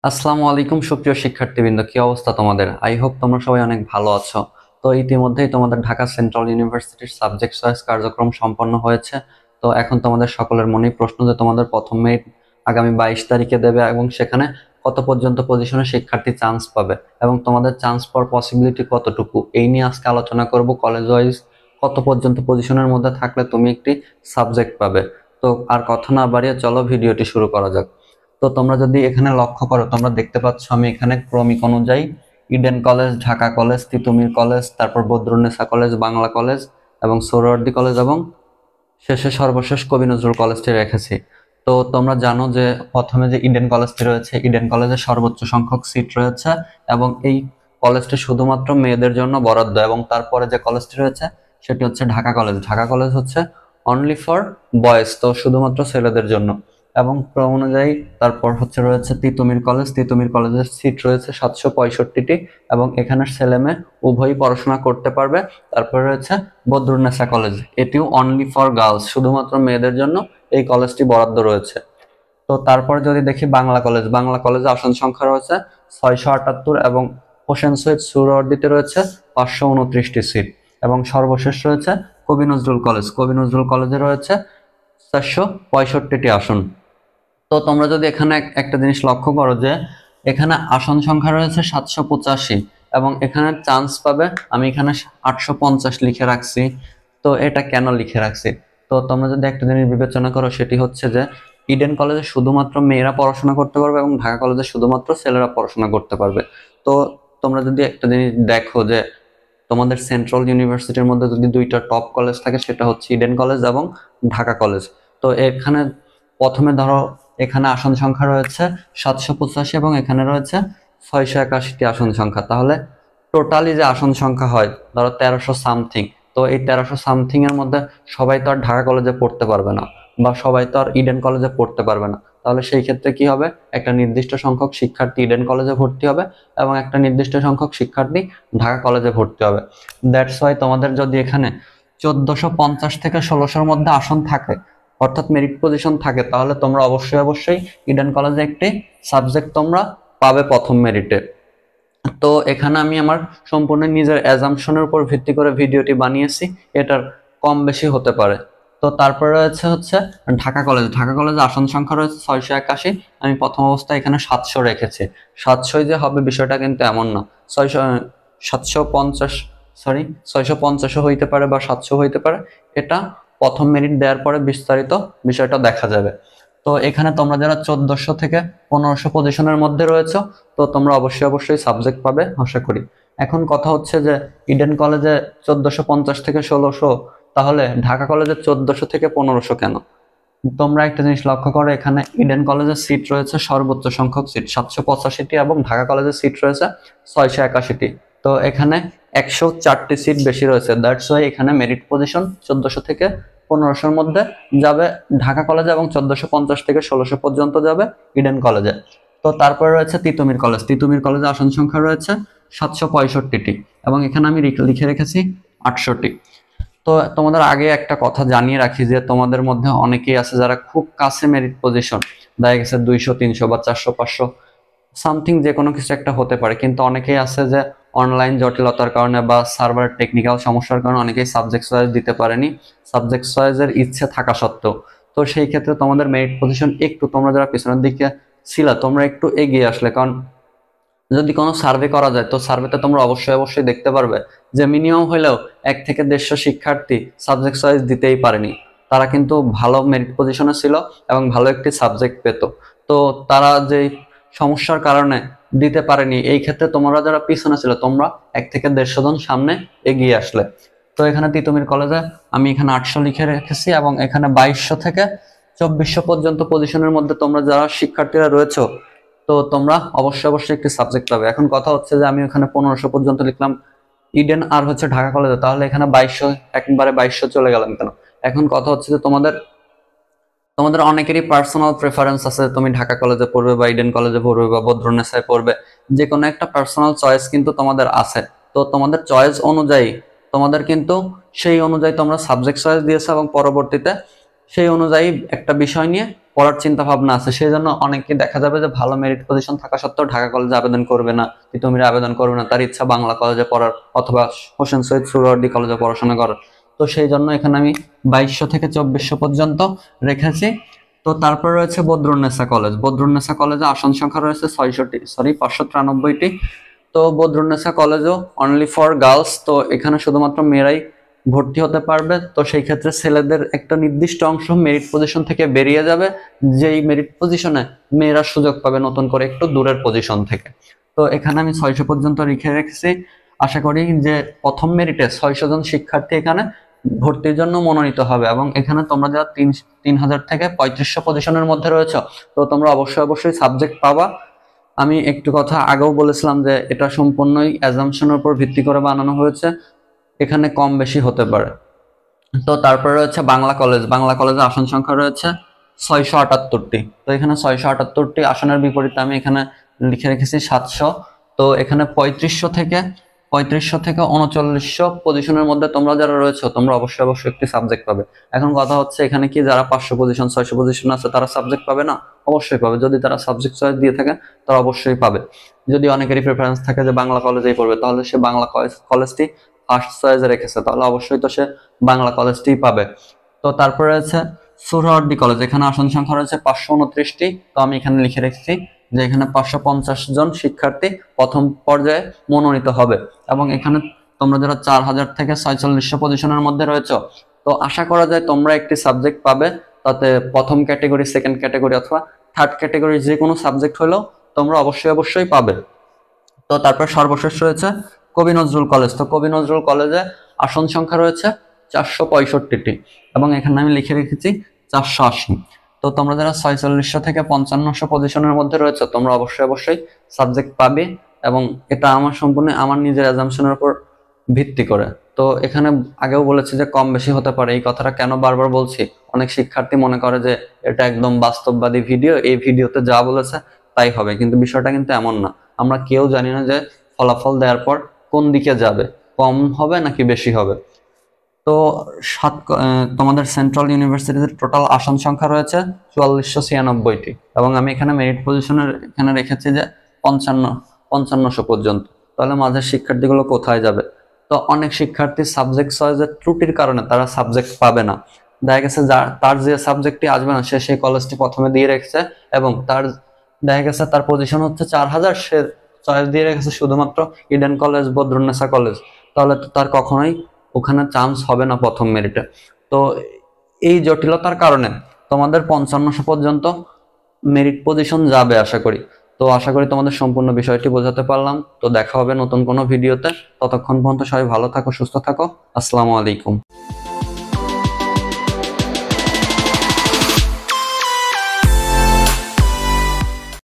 আসসালামু আলাইকুম সুপ্রিয় শিক্ষার্থীবৃন্দ, কি অবস্থা তোমাদের? আই হোপ তোমরা সবাই অনেক ভালো আছো। তো ইতিমধ্যেই তোমাদের ঢাকা সেন্ট্রাল ইউনিভার্সিটির সাবজেক্ট চয়েস কার্যক্রম সম্পন্ন হয়েছে। তো এখন তোমাদের সকলের মনেই প্রশ্ন যে তোমাদের প্রথম মেরিট আগামী 22 তারিখে দেবে এবং সেখানে কত পর্যন্ত পজিশনে শিক্ষার্থী চান্স পাবে এবং তোমাদের চান্স পাওয়ার পসিবিলিটি কতটুকু, এই নিয়ে আজকে আলোচনা করব। কলেজ ওয়াইজ কত পর্যন্ত পজিশনের মধ্যে থাকলে তুমি একটি সাবজেক্ট পাবে। তো আর কথা না বাড়িয়ে চলো ভিডিওটি শুরু করা যাক। তো তোমরা যদি এখানে লক্ষ্য করো, তোমরা দেখতে পাচ্ছ আমি এখানে ক্রমিক অনুযায়ী Eden college, Dhaka college, Titumir college, তারপর বদরুন্নেসা কলেজ, বাংলা কলেজ এবং সোহরাওয়ার্দী কলেজ এবং শেষে সর্বশেষ কবি নজরুল কলেজটি রেখেছি। তো তোমরা জানো যে প্রথমে যে ইডেন কলেজটি রয়েছে, ইডেন কলেজে সর্বোচ্চ সংখ্যক সিট রয়েছে এবং এই কলেজটি শুধুমাত্র মেয়েদের জন্য বরাদ্দ। এবং তারপরে যে কলেজটি রয়েছে সেটি হচ্ছে ঢাকা কলেজ। ঢাকা কলেজ হচ্ছে অনলি ফর বয়েজ, তো শুধুমাত্র ছেলেদের জন্য। এবং ক্রম অনুযায়ী তারপর হচ্ছে রয়েছে তিতুমির কলেজ। তিতুমির কলেজের সিট রয়েছে 765টি এবং এখানে ছেলে মেয়ে উভয়ই পড়াশোনা করতে পারবে। তারপরে রয়েছে বদরুন্নেসা কলেজ, এটিও অনলি ফর গার্লস, শুধুমাত্র মেয়েদের জন্য এই কলেজটি বরাদ্দ রয়েছে। তো তারপর যদি দেখি বাংলা কলেজ, বাংলা কলেজে আসন সংখ্যা রয়েছে 678 এবং হোসেন শহীদ সুহরাওয়ার্দীতে রয়েছে 529টি সিট। এবং সর্বশেষ রয়েছে কবি নজরুল কলেজ, কবি নজরুল কলেজে রয়েছে 465টি আসন। তো তোমরা যদি এখানে একটা জিনিস লক্ষ্য করো যে এখানে আসন সংখ্যা রয়েছে 785 এবং এখানে চান্স পাবে, আমি এখানে 850 লিখে রাখছি। তো এটা কেন লিখে রাখছি? তো তোমরা যদি একটা জিনিস বিবেচনা করো, সেটি হচ্ছে যে ইডেন কলেজে শুধুমাত্র মেয়েরা পড়াশোনা করতে পারবে এবং ঢাকা কলেজে শুধুমাত্র ছেলেরা পড়াশোনা করতে পারবে। তো তোমরা যদি একটা জিনিস দেখো যে তোমাদের সেন্ট্রাল ইউনিভার্সিটির মধ্যে যদি দুইটা টপ কলেজ থাকে, সেটা হচ্ছে ইডেন কলেজ এবং ঢাকা কলেজ। তো এখানে প্রথমে ধরো এখানে আসন সংখ্যা রয়েছে 785 এবং এখানে রয়েছে 681টি আসন সংখ্যা, তাহলে টোটালি যে আসন সংখ্যা হয় ধরো 1300 সামথিং। তো এই 1300 সামথিং এর মধ্যে সবাই তো আর ঢাকা কলেজে পড়তে পারবে না বা সবাই তো আর ইডেন কলেজে পড়তে পারবে না। তাহলে সেই ক্ষেত্রে কি হবে, একটা নির্দিষ্ট সংখ্যক শিক্ষার্থী ইডেন কলেজে ভর্তি হবে এবং একটা নির্দিষ্ট সংখ্যক শিক্ষার্থী ঢাকা কলেজে ভর্তি হবে। দ্যাটস ওয়াই তোমাদের যদি এখানে 1450 থেকে 1600-র মধ্যে আসন থাকে, অর্থাৎ মেরিট পজিশন থাকে, তাহলে তোমরা অবশ্যই অবশ্যই ইডেন কলেজে একটি সাবজেক্ট তোমরা পাবে প্রথম মেরিটে। তো এখানে আমি আমার সম্পূর্ণ নিজের অ্যাজাম্পশনের উপর ভিত্তি করে ভিডিওটি বানিয়েছি, এটার কম বেশি হতে পারে। তো তারপরে রয়েছে হচ্ছে ঢাকা কলেজ। ঢাকা কলেজে আসন সংখ্যা রয়েছে 681, আমি প্রথম অবস্থায় এখানে 700 রেখেছি। 700 যে হবে বিষয়টা কিন্তু এমন না, 600 750, সরি 650ও হইতে পারে বা 700 হইতে পারে, এটা প্রথম মেরিট দেওয়ার পরে বিস্তারিত বিষয়টা দেখা যাবে। তো এখানে তোমরা যারা 1400 থেকে 1500 পজিশনের মধ্যে রয়েছে, তো তোমরা অবশ্যই অবশ্যই সাবজেক্ট পাবে আশা করি। এখন কথা হচ্ছে যে ইডেন কলেজে 1450 থেকে 1600, তাহলে ঢাকা কলেজে 1400 থেকে 1500 কেন? তোমরা একটা জিনিস লক্ষ্য করো, এখানে ইডেন কলেজের সিট রয়েছে সর্বোচ্চ সংখ্যক সিট 785টি এবং ঢাকা কলেজের সিট রয়েছে 681টি। তো এখানে 104টি সিট বেশি রয়েছে। দ্যাটস ওয়াই এখানে মেরিট পজিশন 1400 থেকে 1500-র মধ্যে যাবে ঢাকা কলেজে এবং 1450 থেকে 1600 পর্যন্ত যাবে ইডেন কলেজে। তো তারপরে রয়েছে তিতুমির কলেজ। তিতুমির কলেজে আসন সংখ্যা রয়েছে 765টি এবং এখানে আমি লিখে রেখেছি 800টি। তো তোমাদের আগে একটা কথা জানিয়ে রাখি যে তোমাদের মধ্যে অনেকেই আছে যারা খুব কাছে মেরিট পজিশন, দেখা গেছে 200, 300 বা 400, 500 সামথিং, যে কোনো কিছু একটা হতে পারে, কিন্তু অনেকেই আছে যে অনলাইন জটিলতার কারণে বা সার্ভার টেকনিক্যাল সমস্যার কারণে অনেকেই সাবজেক্ট চয়েস দিতে পারেনি, সাবজেক্ট চয়েসের ইচ্ছে থাকা সত্ত্বেও। তো সেই ক্ষেত্রে তোমাদের মেরিট পজিশন একটু, তোমরা যারা পিছনের দিকে ছিল তোমরা একটু এগিয়ে আসলে, কারণ যদি কোনো সার্ভে করা যায় তো সার্ভেতে তোমরা অবশ্যই অবশ্যই দেখতে পারবে যে মিনিমাম হলেও 1 থেকে 150 শিক্ষার্থী সাবজেক্ট চয়েস দিতেই পারেনি। তারা কিন্তু ভালো মেরিট পজিশনে ছিল এবং ভালো একটি সাবজেক্ট পেত। তো তারা যে সমস্যার কারণে দিতে পারেনি, এই ক্ষেত্রে তোমরা যারা পিছনে ছিল তোমরা 1 থেকে 150 জন সামনে এগিয়ে আসলে। তো এখানে তিতুমির কলেজে আমি এখানে 800 লিখে রেখেছি এবং এখানে 2200 থেকে 2400 পর্যন্ত পজিশনের মধ্যে তোমরা যারা শিক্ষার্থীরা রয়েছে, তো তোমরা অবশ্যই অবশ্যই একটি সাবজেক্ট পাবে। এখন কথা হচ্ছে যে আমি ওখানে 1500 পর্যন্ত লিখলাম ইডেন আর হচ্ছে ঢাকা কলেজে, তাহলে এখানে 2200, একবারে 2200 চলে গেলাম কেন? এখন কথা হচ্ছে যে তোমাদের তোমাদের অনেকেরই পার্সোনাল প্রেফারেন্স আছে, তুমি ঢাকা কলেজে পড়বে বা ইডেন কলেজে পড়বে বা বদরুন্নেসায় পড়বে, যে কোনো একটা পার্সোনাল চয়েস কিন্তু তোমাদের আছে। তো তোমাদের চয়েস অনুযায়ী তোমাদের কিন্তু সেই অনুযায়ী তোমরা সাবজেক্ট চয়েস দিয়েছো এবং পরবর্তীতে সেই অনুযায়ী একটা বিষয় নিয়ে পড়ার চিন্তা ভাবনা আছে, সেই জন্য অনেকে দেখা যাবে যে ভালো মেরিট পজিশন থাকা সত্ত্বেও ঢাকা কলেজে আবেদন করবে না, তিতুমিরে আবেদন করবে না, তার ইচ্ছা বাংলা কলেজে পড়ার অথবা হোসেন শহীদ সোহরাওয়ার্দী কলেজে পড়াশোনা করার। তো সেই জন্য এখানে আমি 2200 থেকে 2400 পর্যন্ত রেখেছি। তো তারপর রয়েছে বদরুন্নেসা কলেজ। বদরুন্নেসা কলেজে আসন সংখ্যা রয়েছে 593টি। তো বদরুন্নেসা কলেজও অনলি ফর গার্লস, তো এখানে শুধুমাত্র মেয়েরাই ভর্তি হতে পারবে। তো সেই ক্ষেত্রে ছেলেদের একটা নির্দিষ্ট অংশ মেরিট পজিশন থেকে বেরিয়ে যাবে, যেই মেরিট পজিশনে মেয়েরা সুযোগ পাবে নতুন করে একটু দূরের পজিশন থেকে। তো এখানে আমি 600 পর্যন্ত লিখে রেখেছি। আশা করি যে প্রথম মেরিটে 600 জন শিক্ষার্থী এখানে ভর্তির জন্য মনোনীত হবে, এবং এখানে তোমরা যারা 3000 থেকে 3500 পজিশনের মধ্যে রয়েছে, তো তোমরা অবশ্যই সাবজেক্ট পাবা। আমি একটু কথা আগেও বলেছিলাম যে এটা সম্পূর্ণই অ্যাজাম্পশনের উপর ভিত্তি করে বানানো হয়েছে, এখানে কম বেশি হতে পারে। তো তারপরে রয়েছে বাংলা কলেজ। বাংলা কলেজে আসন সংখ্যা রয়েছে 678টি। তো এখানে 678টি আসনের বিপরীতে আমি এখানে লিখে রেখেছি 700। তো এখানে 3500 থেকে 3900 পজিশনের মধ্যে তোমরা যারা রয়েছে তোমরা অবশ্যই একটি সাবজেক্ট পাবে। এখন কথা হচ্ছে এখানে কি যারা 500 পজিশন 600 পজিশন আছে তারা সাবজেক্ট পাবে না? অবশ্যই পাবে। যদি তারা সাবজেক্ট চয়েস দিয়ে থাকে তারা অবশ্যই পাবে। যদি অনেকেরই প্রেফারেন্স থাকে যে বাংলা কলেজেই পড়বে, তাহলে সে বাংলা কলেজটি ফার্স্ট চয়েসে রেখেছে, তাহলে অবশ্যই তো সে বাংলা কলেজটিই পাবে। তো তারপরে রয়েছে সোহরাওয়ার্দী কলেজ। এখানে আসন সংখ্যা রয়েছে 529টি। তো আমি এখানে লিখে রেখেছি যে এখানে 550 জন শিক্ষার্থী প্রথম পর্যায়ে মনোনীত হবে, এবং এখানে তোমরা যারা 4000 থেকে 4600 পজিশনের মধ্যে রয়েছে, তো আশা করা যায় তোমরা একটি সাবজেক্ট পাবে। তাতে প্রথম ক্যাটাগরি, সেকেন্ড ক্যাটাগরি অথবা থার্ড ক্যাটাগরি যে কোনো সাবজেক্ট হলেও তোমরা অবশ্যই পাবে। তো তারপর সর্বশেষ রয়েছে কবি নজরুল কলেজ। তো কবি নজরুল কলেজে আসন সংখ্যা রয়েছে 465টি, এবং এখানে আমি লিখে রেখেছি 480। তো তোমরা যারা 4600 থেকে 5500 পজিশনের মধ্যে রয়েছে তোমরা অবশ্যই সাবজেক্ট পাবে, এবং এটা আমার সম্পূর্ণ আমার নিজের অ্যাজাম্পশনের উপর ভিত্তি করে। তো এখানে আগেও বলেছি যে কম বেশি হতে পারে। এই কথাটা কেন বারবার বলছি, অনেক শিক্ষার্থী মনে করে যে এটা একদম বাস্তববাদী ভিডিও, এই ভিডিওতে যা বলেছে তাই হবে, কিন্তু বিষয়টা কিন্তু এমন না। আমরা কেউ জানি না যে ফলাফল দেওয়ার পর কোন দিকে যাবে, কম হবে নাকি বেশি হবে। তো তোমাদের সেন্ট্রাল ইউনিভার্সিটিতে টোটাল আসন সংখ্যা রয়েছে 4496টি, এবং আমি এখানে মেরিট পজিশনের এখানে রেখেছি যে 5500 পর্যন্ত। তাহলে মাঝের শিক্ষার্থীগুলো কোথায় যাবে? তো অনেক শিক্ষার্থী সাবজেক্ট চয়েসের ত্রুটির কারণে তারা সাবজেক্ট পাবে না। দেখা গেছে তার যে সাবজেক্টটি আসবে না সে সেই কলেজটি প্রথমে দিয়ে রেখেছে, এবং তার দেখা গেছে তার পজিশন হচ্ছে 4000, সে চয়েস দিয়ে রেখেছে শুধুমাত্র ইডেন কলেজ, বদরুন্নেসা কলেজ, তাহলে তো তার কখনোই ওখানে চান্স হবে না প্রথম মেরিটে। তো এই জটিলতার কারণে তোমাদের 5500 পর্যন্ত মেরিট পজিশন যাবে আশা করি। তো আশা করি তোমাদের সম্পূর্ণ বিষয়টি বোঝাতে পারলাম। তো দেখা হবে নতুন কোনো ভিডিওতে। ততক্ষণ পর্যন্ত সবাই ভালো থাকো, সুস্থ থাকো। আসসালামু আলাইকুম।